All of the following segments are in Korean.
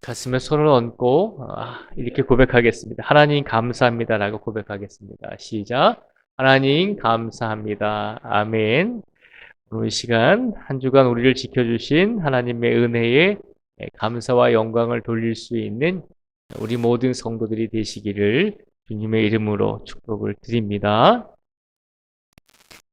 가슴에 손을 얹고 이렇게 고백하겠습니다. 하나님 감사합니다라고 고백하겠습니다. 시작. 하나님 감사합니다. 아멘. 오늘 이 시간 한 주간 우리를 지켜주신 하나님의 은혜에 감사와 영광을 돌릴 수 있는 우리 모든 성도들이 되시기를 주님의 이름으로 축복을 드립니다.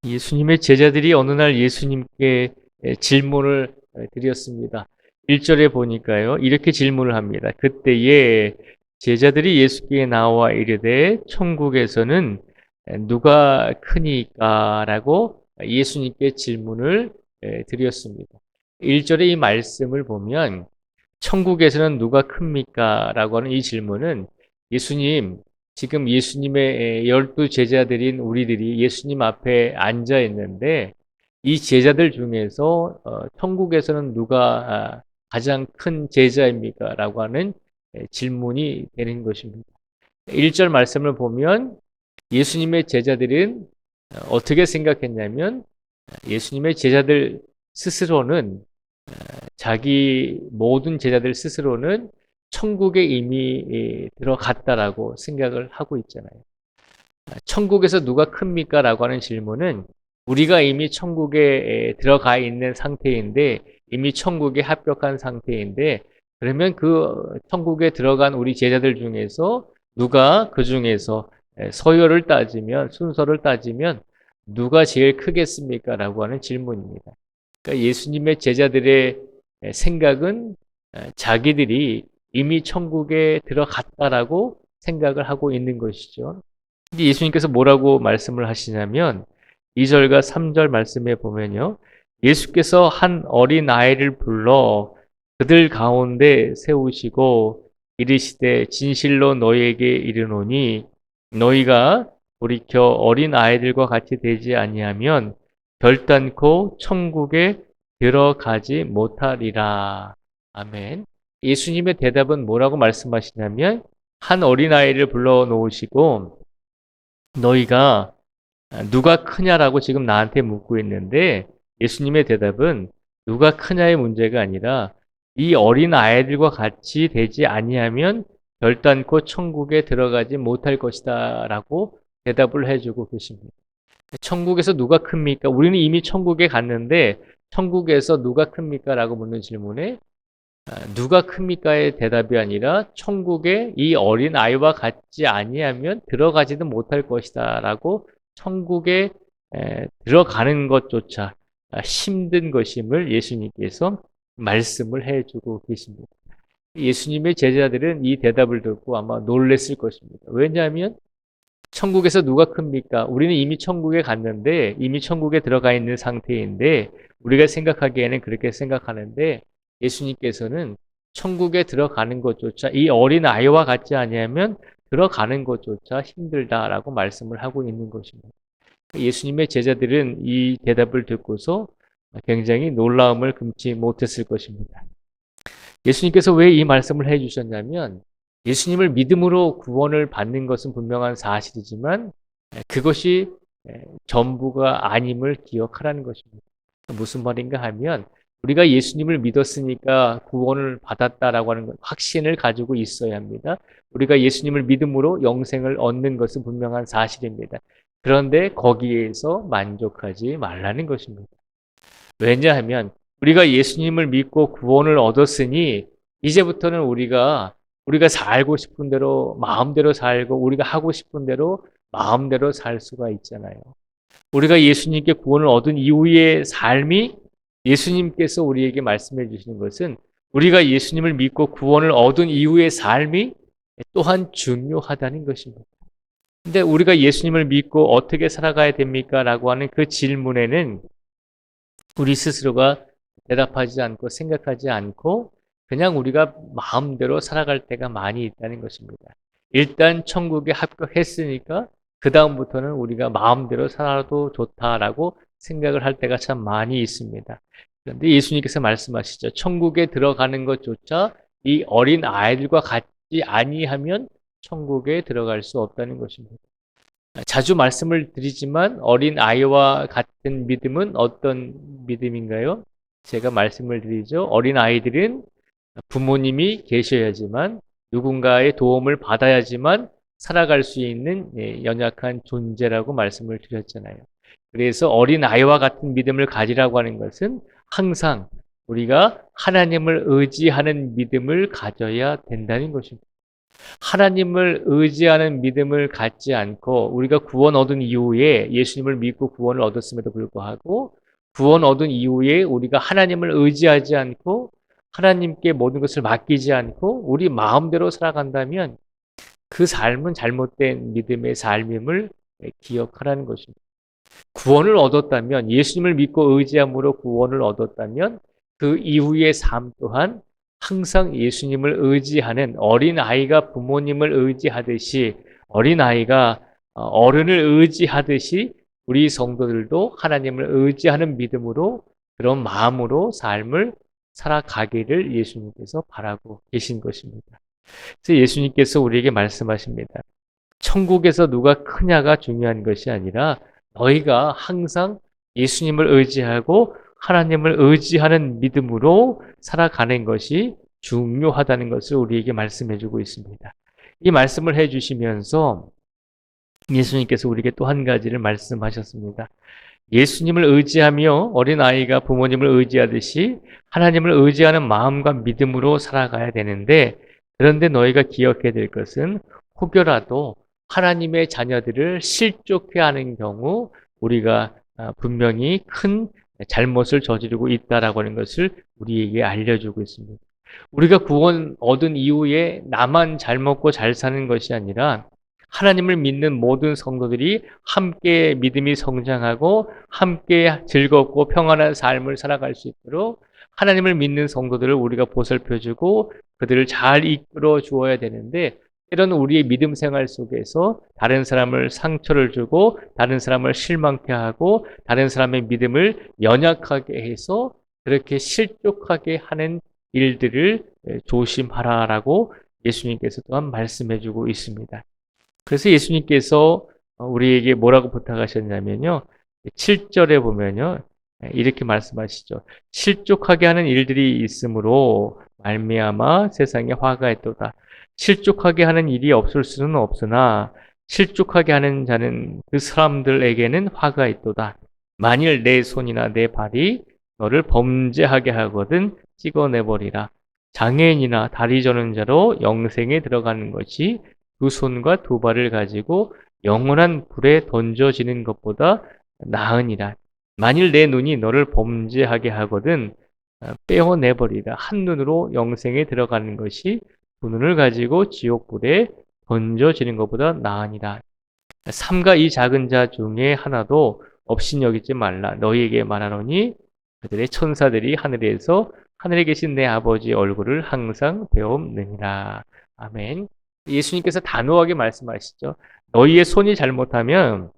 예수님의 제자들이 어느 날 예수님께 질문을 드렸습니다. 1절에 보니까요, 이렇게 질문을 합니다. 그때에 제자들이 예수께 나와 이르되 천국에서는 누가 크니까? 라고 예수님께 질문을 드렸습니다. 1절의 이 말씀을 보면 천국에서는 누가 큽니까? 라고 하는 이 질문은 예수님, 지금 예수님의 12 제자들인 우리들이 예수님 앞에 앉아 있는데 이 제자들 중에서 천국에서는 누가 가장 큰 제자입니까? 라고 하는 질문이 되는 것입니다. 1절 말씀을 보면 예수님의 제자들은 어떻게 생각했냐면 예수님의 제자들 스스로는 자기 모든 제자들 스스로는 천국에 이미 들어갔다라고 생각을 하고 있잖아요. 천국에서 누가 큽니까? 라고 하는 질문은 우리가 이미 천국에 들어가 있는 상태인데 이미 천국에 합격한 상태인데 그러면 그 천국에 들어간 우리 제자들 중에서 누가 그 중에서 서열을 따지면 순서를 따지면 누가 제일 크겠습니까? 라고 하는 질문입니다. 그러니까 예수님의 제자들의 생각은 자기들이 이미 천국에 들어갔다라고 생각을 하고 있는 것이죠. 근데 예수님께서 뭐라고 말씀을 하시냐면 2절과 3절 말씀에 보면요. 예수께서 한 어린 아이를 불러 그들 가운데 세우시고 이르시되 진실로 너희에게 이르노니 너희가 돌이켜 어린 아이들과 같이 되지 아니하면 결단코 천국에 들어가지 못하리라. 아멘. 예수님의 대답은 뭐라고 말씀하시냐면 한 어린아이를 불러 놓으시고 너희가 누가 크냐라고 지금 나한테 묻고 있는데 예수님의 대답은 누가 크냐의 문제가 아니라 이 어린 아이들과 같이 되지 아니하면 결단코 천국에 들어가지 못할 것이다 라고 대답을 해주고 계십니다. 천국에서 누가 큽니까? 우리는 이미 천국에 갔는데 천국에서 누가 큽니까? 라고 묻는 질문에 누가 큽니까의 대답이 아니라 천국에 이 어린 아이와 같지 아니하면 들어가지도 못할 것이다 라고 천국에 들어가는 것조차 힘든 것임을 예수님께서 말씀을 해주고 계십니다. 예수님의 제자들은 이 대답을 듣고 아마 놀랬을 것입니다. 왜냐하면 천국에서 누가 큽니까? 우리는 이미 천국에 갔는데 이미 천국에 들어가 있는 상태인데 우리가 생각하기에는 그렇게 생각하는데 예수님께서는 천국에 들어가는 것조차 이 어린 아이와 같지 아니하면 들어가는 것조차 힘들다라고 말씀을 하고 있는 것입니다. 예수님의 제자들은 이 대답을 듣고서 굉장히 놀라움을 금치 못했을 것입니다. 예수님께서 왜 이 말씀을 해주셨냐면 예수님을 믿음으로 구원을 받는 것은 분명한 사실이지만 그것이 전부가 아님을 기억하라는 것입니다. 무슨 말인가 하면 우리가 예수님을 믿었으니까 구원을 받았다라고 하는 확신을 가지고 있어야 합니다. 우리가 예수님을 믿음으로 영생을 얻는 것은 분명한 사실입니다. 그런데 거기에서 만족하지 말라는 것입니다. 왜냐하면 우리가 예수님을 믿고 구원을 얻었으니 이제부터는 우리가 살고 싶은 대로 마음대로 살고 우리가 하고 싶은 대로 마음대로 살 수가 있잖아요. 우리가 예수님께 구원을 얻은 이후의 삶이 예수님께서 우리에게 말씀해 주시는 것은 우리가 예수님을 믿고 구원을 얻은 이후의 삶이 또한 중요하다는 것입니다. 근데 우리가 예수님을 믿고 어떻게 살아가야 됩니까? 라고 하는 그 질문에는 우리 스스로가 대답하지 않고 생각하지 않고 그냥 우리가 마음대로 살아갈 때가 많이 있다는 것입니다. 일단 천국에 합격했으니까 그 다음부터는 우리가 마음대로 살아도 좋다라고 생각을 할 때가 참 많이 있습니다. 그런데 예수님께서 말씀하시죠. 천국에 들어가는 것조차 이 어린 아이들과 같지 아니하면 천국에 들어갈 수 없다는 것입니다. 자주 말씀을 드리지만 어린 아이와 같은 믿음은 어떤 믿음인가요? 제가 말씀을 드리죠. 어린 아이들은 부모님이 계셔야지만 누군가의 도움을 받아야지만 살아갈 수 있는 연약한 존재라고 말씀을 드렸잖아요. 그래서 어린아이와 같은 믿음을 가지라고 하는 것은 항상 우리가 하나님을 의지하는 믿음을 가져야 된다는 것입니다. 하나님을 의지하는 믿음을 갖지 않고 우리가 구원 얻은 이후에 예수님을 믿고 구원을 얻었음에도 불구하고 구원 얻은 이후에 우리가 하나님을 의지하지 않고 하나님께 모든 것을 맡기지 않고 우리 마음대로 살아간다면 그 삶은 잘못된 믿음의 삶임을 기억하라는 것입니다. 구원을 얻었다면 예수님을 믿고 의지함으로 구원을 얻었다면 그 이후의 삶 또한 항상 예수님을 의지하는 어린아이가 부모님을 의지하듯이 어린아이가 어른을 의지하듯이 우리 성도들도 하나님을 의지하는 믿음으로 그런 마음으로 삶을 살아가기를 예수님께서 바라고 계신 것입니다. 그래서 예수님께서 우리에게 말씀하십니다. 천국에서 누가 크냐가 중요한 것이 아니라 너희가 항상 예수님을 의지하고 하나님을 의지하는 믿음으로 살아가는 것이 중요하다는 것을 우리에게 말씀해 주고 있습니다. 이 말씀을 해 주시면서 예수님께서 우리에게 또 한 가지를 말씀하셨습니다. 예수님을 의지하며 어린아이가 부모님을 의지하듯이 하나님을 의지하는 마음과 믿음으로 살아가야 되는데 그런데 너희가 기억해야 될 것은 혹여라도 하나님의 자녀들을 실족해 하는 경우 우리가 분명히 큰 잘못을 저지르고 있다라고 하는 것을 우리에게 알려주고 있습니다. 우리가 구원 얻은 이후에 나만 잘 먹고 잘 사는 것이 아니라 하나님을 믿는 모든 성도들이 함께 믿음이 성장하고 함께 즐겁고 평안한 삶을 살아갈 수 있도록 하나님을 믿는 성도들을 우리가 보살펴주고 그들을 잘 이끌어 주어야 되는데 때로는 우리의 믿음 생활 속에서 다른 사람을 상처를 주고 다른 사람을 실망케 하고 다른 사람의 믿음을 연약하게 해서 그렇게 실족하게 하는 일들을 조심하라라고 예수님께서 또한 말씀해 주고 있습니다. 그래서 예수님께서 우리에게 뭐라고 부탁하셨냐면요. 7절에 보면요. 이렇게 말씀하시죠. 실족하게 하는 일들이 있으므로 말미암아 세상에 화가 있도다. 실족하게 하는 일이 없을 수는 없으나 실족하게 하는 자는 그 사람들에게는 화가 있도다. 만일 내 손이나 내 발이 너를 범죄하게 하거든 찍어내버리라. 장애인이나 다리 저는 자로 영생에 들어가는 것이 두 손과 두 발을 가지고 영원한 불에 던져지는 것보다 나으니라. 만일 내 눈이 너를 범죄하게 하거든 빼어내버리라. 한 눈으로 영생에 들어가는 것이 두 눈을 가지고 지옥불에 던져지는 것보다 나으니라. 삼가 이 작은 자 중에 하나도 업신여기지 말라. 너희에게 말하노니 그들의 천사들이 하늘에서 하늘에 계신 내 아버지 얼굴을 항상 배움느니라. 아멘. 예수님께서 단호하게 말씀하시죠. 너희의 손이 잘못하면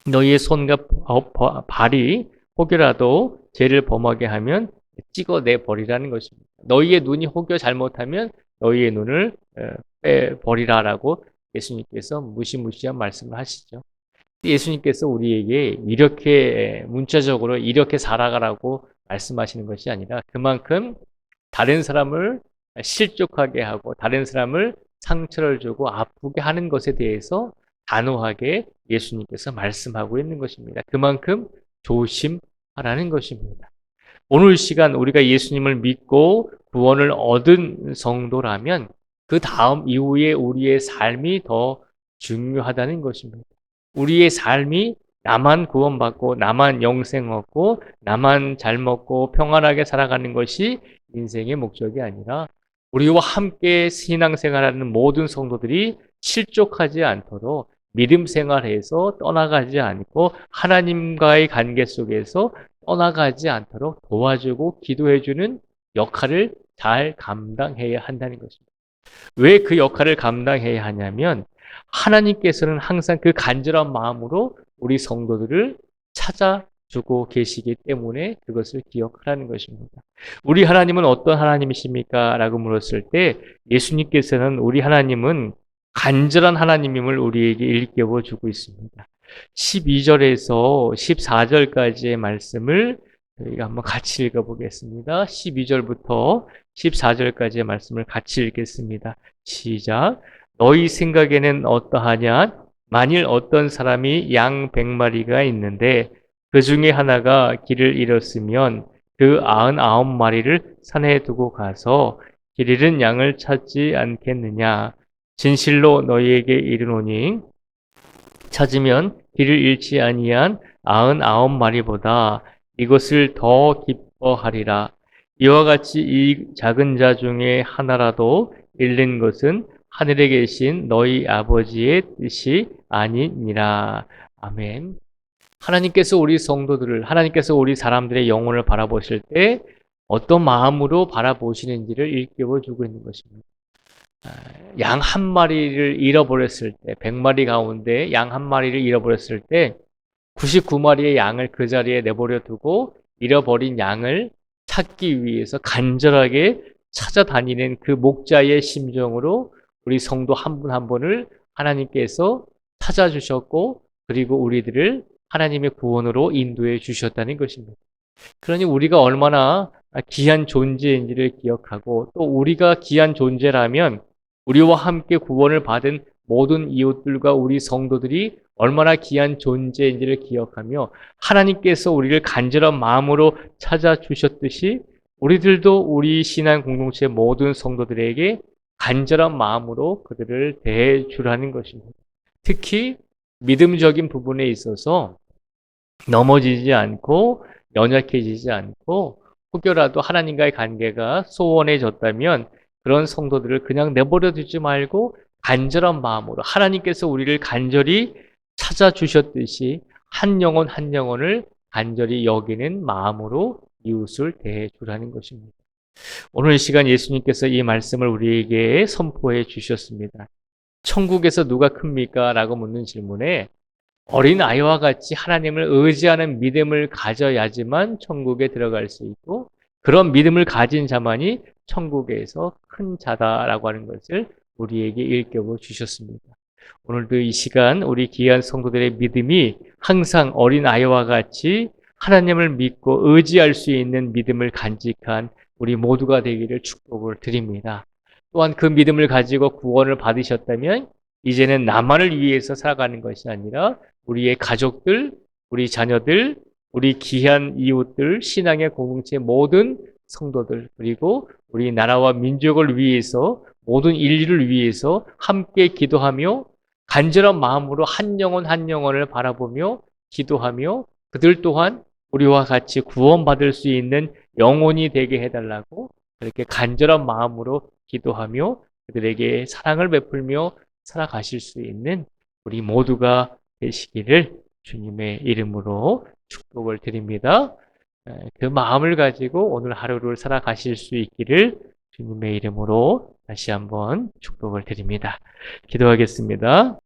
너희의 손과 발이 혹여라도 죄를 범하게 하면 찍어내 버리라는 것입니다. 너희의 눈이 혹여 잘못하면 너희의 눈을 빼버리라라고 예수님께서 무시무시한 말씀을 하시죠. 예수님께서 우리에게 이렇게 문자적으로 이렇게 살아가라고 말씀하시는 것이 아니라 그만큼 다른 사람을 실족하게 하고 다른 사람을 상처를 주고 아프게 하는 것에 대해서 단호하게 예수님께서 말씀하고 있는 것입니다. 그만큼 조심하라는 것입니다. 오늘 시간 우리가 예수님을 믿고 구원을 얻은 성도라면 그 다음 이후에 우리의 삶이 더 중요하다는 것입니다. 우리의 삶이 나만 구원받고 나만 영생 얻고 나만 잘 먹고 평안하게 살아가는 것이 인생의 목적이 아니라 우리와 함께 신앙생활하는 모든 성도들이 실족하지 않도록 믿음 생활에서 떠나가지 않고 하나님과의 관계 속에서 떠나가지 않도록 도와주고 기도해주는 역할을 잘 감당해야 한다는 것입니다. 왜 그 역할을 감당해야 하냐면 하나님께서는 항상 그 간절한 마음으로 우리 성도들을 찾아주고 계시기 때문에 그것을 기억하라는 것입니다. 우리 하나님은 어떤 하나님이십니까? 라고 물었을 때 예수님께서는 우리 하나님은 간절한 하나님임을 우리에게 일깨워 주고 있습니다. 12절에서 14절까지의 말씀을 저희가 한번 같이 읽어보겠습니다. 12절부터 14절까지의 말씀을 같이 읽겠습니다. 시작. 너희 생각에는 어떠하냐? 만일 어떤 사람이 양 100마리가 있는데 그 중에 하나가 길을 잃었으면 그 99마리를 산에 두고 가서 길 잃은 양을 찾지 않겠느냐? 진실로 너희에게 이르노니 찾으면 길을 잃지 아니한 99마리보다 이것을 더 기뻐하리라. 이와 같이 이 작은 자 중에 하나라도 잃는 것은 하늘에 계신 너희 아버지의 뜻이 아니니라. 아멘. 하나님께서 우리 성도들을, 하나님께서 우리 사람들의 영혼을 바라보실 때 어떤 마음으로 바라보시는지를 일깨워주고 있는 것입니다. 양 한 마리를 잃어버렸을 때, 100마리 가운데 양 한 마리를 잃어버렸을 때 99마리의 양을 그 자리에 내버려 두고 잃어버린 양을 찾기 위해서 간절하게 찾아다니는 그 목자의 심정으로 우리 성도 한 분 한 분을 하나님께서 찾아주셨고, 그리고 우리들을 하나님의 구원으로 인도해 주셨다는 것입니다. 그러니 우리가 얼마나 귀한 존재인지를 기억하고, 또 우리가 귀한 존재라면 우리와 함께 구원을 받은 모든 이웃들과 우리 성도들이 얼마나 귀한 존재인지를 기억하며 하나님께서 우리를 간절한 마음으로 찾아주셨듯이 우리들도 우리 신앙 공동체 모든 성도들에게 간절한 마음으로 그들을 대해 주라는 것입니다. 특히 믿음적인 부분에 있어서 넘어지지 않고 연약해지지 않고 혹여라도 하나님과의 관계가 소원해졌다면 그런 성도들을 그냥 내버려 두지 말고 간절한 마음으로 하나님께서 우리를 간절히 찾아주셨듯이 한 영혼 한 영혼을 간절히 여기는 마음으로 이웃을 대해 주라는 것입니다. 오늘 이 시간 예수님께서 이 말씀을 우리에게 선포해 주셨습니다. 천국에서 누가 큽니까? 라고 묻는 질문에 어린 아이와 같이 하나님을 의지하는 믿음을 가져야지만 천국에 들어갈 수 있고, 그런 믿음을 가진 자만이 천국에서 큰 자다라고 하는 것을 우리에게 일깨워 주셨습니다. 오늘도 이 시간 우리 귀한 성도들의 믿음이 항상 어린 아이와 같이 하나님을 믿고 의지할 수 있는 믿음을 간직한 우리 모두가 되기를 축복을 드립니다. 또한 그 믿음을 가지고 구원을 받으셨다면 이제는 나만을 위해서 살아가는 것이 아니라 우리의 가족들, 우리 자녀들, 우리 귀한 이웃들, 신앙의 공동체 모든 성도들, 그리고 우리 나라와 민족을 위해서, 모든 인류를 위해서 함께 기도하며 간절한 마음으로 한 영혼 한 영혼을 바라보며 기도하며 그들 또한 우리와 같이 구원받을 수 있는 영혼이 되게 해달라고 그렇게 간절한 마음으로 기도하며 그들에게 사랑을 베풀며 살아가실 수 있는 우리 모두가 되시기를 주님의 이름으로 축복을 드립니다. 그 마음을 가지고 오늘 하루를 살아가실 수 있기를 주님의 이름으로 다시 한번 축복을 드립니다. 기도하겠습니다.